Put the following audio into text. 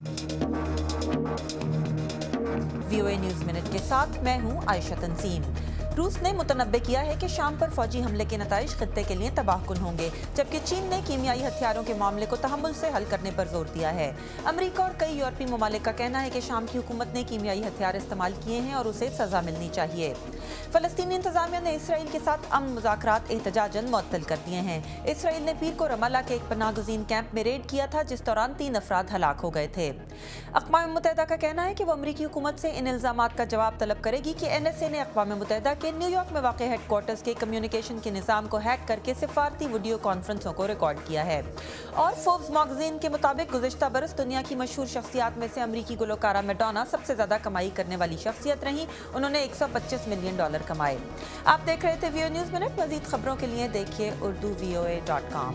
VOA news minute के साथ मैं हूं आयशा तंजीम। रूस ने मुतनब्बे किया है कि शाम पर फौजी हमले के नताइज खित्ते के लिए तबाहकुन होंगे, जबकि चीन ने कीमियाई हथियारों के मामले को तहम्मुल से हल करने पर जोर दिया है। अमरीका और कई यूरोपीय ममालिक का कहना है कि शाम की हुकूमत ने कीमियाई हथियार इस्तेमाल किए हैं और उसे सजा मिलनी चाहिए। फलस्तीनी इंतजामिया ने इसराइल के साथ अमन मुज़ाकरात एहतजाजन मुअत्तल कर दिए हैं। इसराइल ने पीर को रमल्ला के एक पनाहगज़ीन कैंप में रेड किया था, जिस दौरान 3 अफराद हलाक हो गए थे। अक़वाम मुत्तहिदा का कहना है कि वो अमरीकी हुकूमत से इन इल्ज़ामात का जवाब तलब करेगी कि NSA ने अक़वाम मुत्तहिदा के न्यूयॉर्क में वाक़ हेडक्वार्टर्स के कम्युनिकेशन के निज़ाम को हैक करके सिफारती वीडियो कॉन्फ्रेंसों को रिकॉर्ड किया है। और फोर्ब्स मैगज़ीन के मुताबिक गुज़िश्ता बरस दुनिया की मशहूर शख्सियात में से अमरीकी गुलकारा मैडोना सबसे ज़्यादा कमाई करने वाली शख्सियत रहीं। उन्होंने $125 मिलियन कमाए। आप देख रहे थे VOA न्यूज़ मिनट। मज़ीद खबरों के लिए देखिए urdu voa.com।